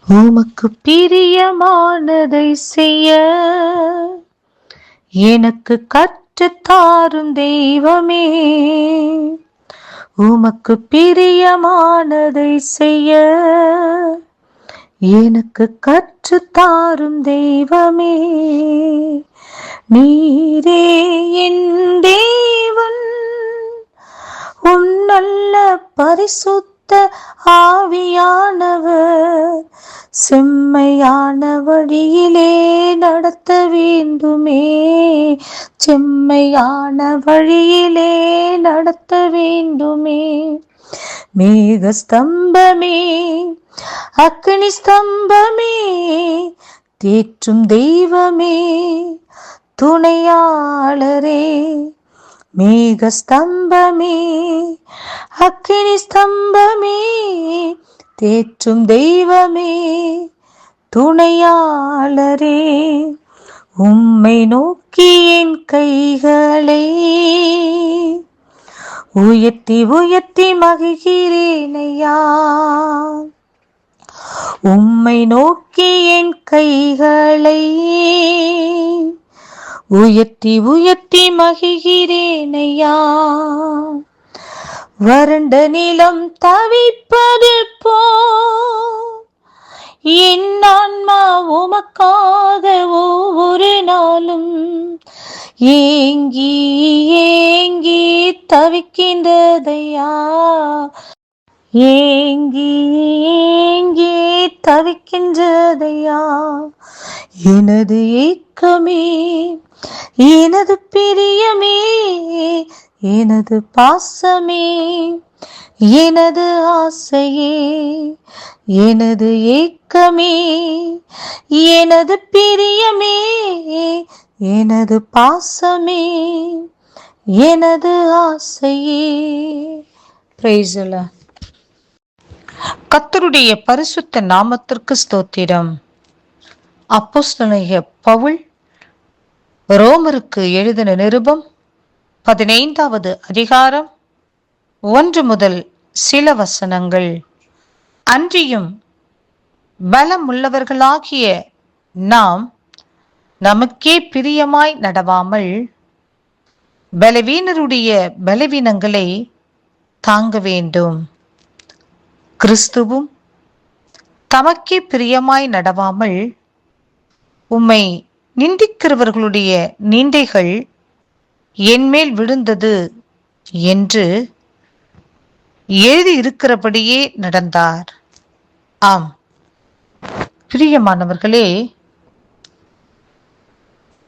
உமக்கு பிரியமானதை செய்ய எனக்கு கற்றுத்தாரும் தெய்வமே. உமக்கு பிரியமானதை செய்ய எனக்கு கற்றுத்தாரும் தெய்வமே. நீரே என் தேவன், உம் நல்ல பரிசுத்த ஆவியானவர் செம்மையான வழியிலே நடத்த வேண்டுமே. செம்மையான வழியிலே நடத்த வேண்டுமே. மேக ஸ்தம்பமே, அக்னி ஸ்தம்பமே, தேற்றும் தெய்வமே, துணையாளரே. மேக ஸ்தம்பமே, அக்னி ஸ்தம்பமே, தேற்றும் தெய்வமே, துணையாளரே. உம்மை நோக்கி என் கைகளை உயர்த்தி உயர்த்தி மகிழ்கிறேனையா. உம்மை நோக்கி என் கைகளை உயர்த்தி உயர்த்தி மகிழ்கிறேனையா. வறண்ட நிலம் தவிப்பது போல் என் ஆன்மா உமக்காக ஒவ்வொரு நாளும் ஏங்கி ஏங்கி தவிக்கின்றதையா. ஏங்கி ஏங்கி தவிக்கின்றதையா. எனது ஏக்கமே, எனது பிரியமே, எனது பாசமே, எனது ஆசையே, எனது ஏக்கமே, எனது பிரியமே, எனது பாசமே, எனது ஆசையே. Praise the Lord. கர்த்தருடைய பரிசுத்த நாமத்திற்கு ஸ்தோத்திரம். அப்போஸ்தலனாகிய பவுல் ரோமருக்கு எழுதின நிருபம் 15வது அதிகாரம் 1 முதல் சில வசனங்கள். அன்றியும் பலமுள்ளவர்களாகிய நாம் நமக்கே பிரியமாய் நடவாமல் பலவீனருடைய பலவீனங்களை தாங்க வேண்டும். கிறிஸ்துவும் தமக்கே பிரியமாய் நடவாமல் உம்மை நிந்திக்கிறவர்களுடைய நிந்தைகள் என்மேல் விழுந்தது என்று எழுதியிருக்கிறபடியே நடந்தார். ஆம் பிரியமானவர்களே,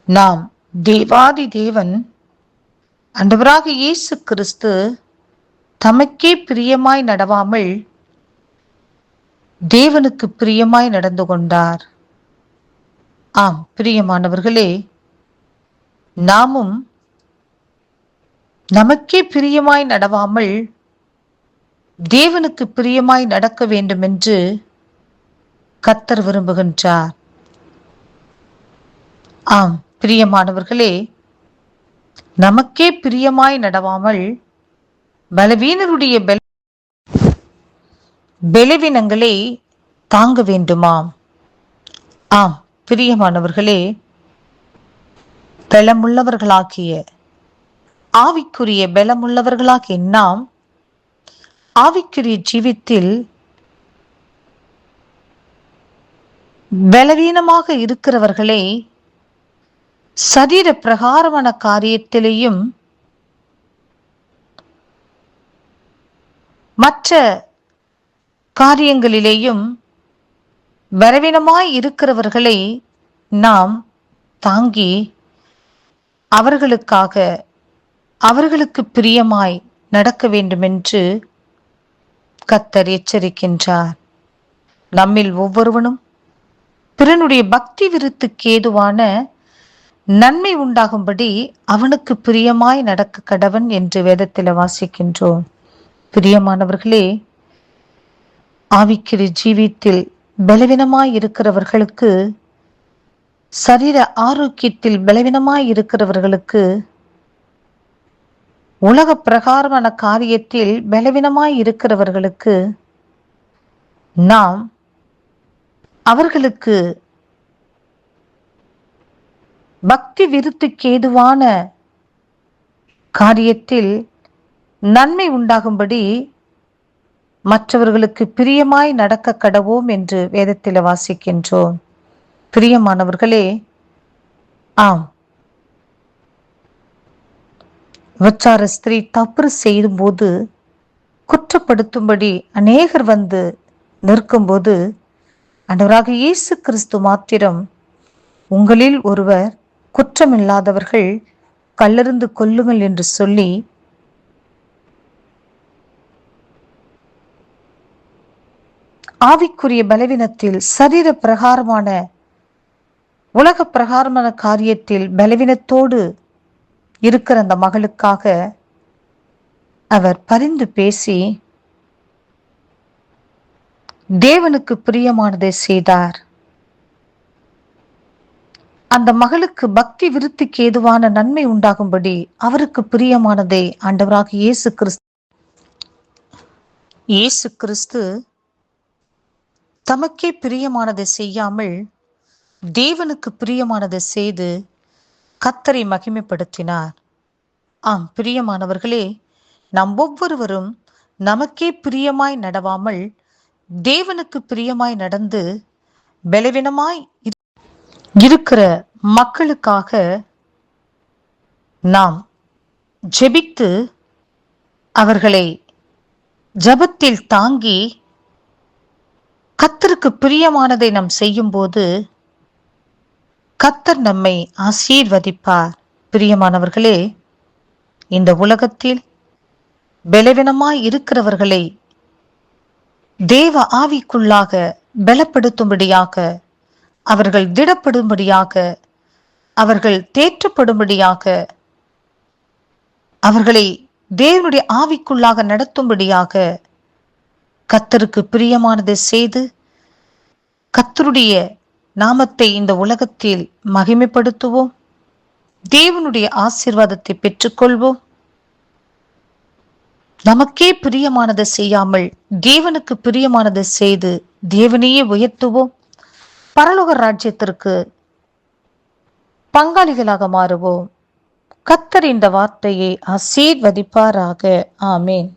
நாம் தேவாதி தேவன் ஆண்டவராக இயேசு கிறிஸ்து தமக்கே பிரியமாய் நடவாமல் தேவனுக்கு பிரியமாய் நடந்து கொண்டார். ஆம் பிரியமானவர்களே, நாமும் நமக்கே பிரியமாய் நடவாமல் தேவனுக்கு பிரியமாய் நடக்க வேண்டும் என்று கர்த்தர் விரும்புகின்றார். ஆம் பிரியமானவர்களே, நமக்கே பிரியமாய் நடவாமல் பலவீனருடைய பலவீனங்களை தாங்க வேண்டுமாம். ஆம் பிரியமானவர்களே, பலமுள்ளவர்களாகிய ஆவிக்குரிய பலமுள்ளவர்களாகிய நாம் ஆவிக்குரிய ஜீவித்தில் பலவீனமாக இருக்கிறவர்களை சரீர பிரகாரமான காரியத்திலேயும் மற்ற காரியங்களிலேயும் பலவீனமாய் இருக்கிறவர்களை நாம் தாங்கி அவர்களுக்காக அவர்களுக்கு பிரியமாய் நடக்க வேண்டும் என்று கர்த்தர் எச்சரிக்கின்றார். நம்மில் ஒவ்வொருவனும் பிறனுடைய பக்தி விருத்துக்கு ஏதுவான நன்மை உண்டாகும்படி அவனுக்கு பிரியமாய் நடக்க கடவன் என்று வேதத்தில் வாசிக்கின்றோம். பிரியமானவர்களே, ஆவிக்குரிய ஜீவித்தில் பலவீனமாய் இருக்கிறவர்களுக்கு, சரீர ஆரோக்கியத்தில் பலவீனமாய் இருக்கிறவர்களுக்கு, உலக பிரகாரமான காரியத்தில் பலவீனமாய் இருக்கிறவர்களுக்கு நாம் அவர்களுக்கு பக்தி விருத்திக்கேதுவான காரியத்தில் நன்மை உண்டாகும்படி மற்றவர்களுக்கு பிரியமாய் நடக்க கடவோம் என்று வேதத்தில் வாசிக்கின்றோம். பிரியமானவர்களே, ஆம், விபச்சார ஸ்திரீ தவறு செய்யும் போது குற்றப்படுத்தும்படி அநேகர் வந்து நிற்கும்போது ஆண்டவராக இயேசு கிறிஸ்து மாத்திரம், உங்களில் ஒருவர் குற்றமில்லாதவர்கள் கல்லெறிந்து கொல்லுங்கள் என்று சொல்லி ஆவிக்குரிய பலவீனத்தில் சரீர பிரகாரமான உலக பிரகாரமான காரியத்தில் பலவீனத்தோடு இருக்கிற அந்த மகளுக்காக அவர் பரிந்து பேசி தேவனுக்கு பிரியமானதை செய்தார். அந்த மகளுக்கு பக்தி விருத்திக்கு ஏதுவான நன்மை உண்டாகும்படி அவருக்கு பிரியமானதை ஆண்டவராக இயேசு கிறிஸ்து தமக்கே பிரியமானதை செய்யாமல் தேவனுக்கு பிரியமானதை செய்து கர்த்தரை மகிமைப்படுத்தினார். ஆம், பிரியமானவர்களே, நாம் ஒவ்வொருவரும் நமக்கே பிரியமாய் நடவாமல் தேவனுக்கு பிரியமாய் நடந்து பலவீனமாய் இருக்கிற மக்களுக்காக நாம் ஜெபித்து அவர்களை ஜெபத்தில் தாங்கி கர்த்தருக்கு பிரியமானதை நாம் செய்யும் போது கர்த்தர் நம்மை ஆசீர்வதிப்பார். பிரியமானவர்களே, இந்த உலகத்தில் பலவீனமாய் இருக்கிறவர்களை தேவ ஆவிக்குள்ளாக பலப்படுத்தும்படியாக, அவர்கள் திடப்படும்படியாக, அவர்கள் தேற்றப்படும்படியாக, அவர்களை தேவனுடைய ஆவிக்குள்ளாக நடத்தும்படியாக கர்த்தருக்கு பிரியமானதை செய்து கர்த்தருடைய நாமத்தை இந்த உலகத்தில் மகிமைப்படுத்துவோம். தேவனுடைய ஆசீர்வாதத்தை பெற்றுக்கொள்வோம். நமக்கே பிரியமானதை செய்யாமல் தேவனுக்கு பிரியமானதை செய்து தேவனையே உயர்த்துவோம். பரலோக ராஜ்யத்திற்கு பங்காளிகளாக மாறுவோம். கர்த்தர் இந்த வார்த்தையை ஆசீர்வதிப்பாராக. ஆமேன்.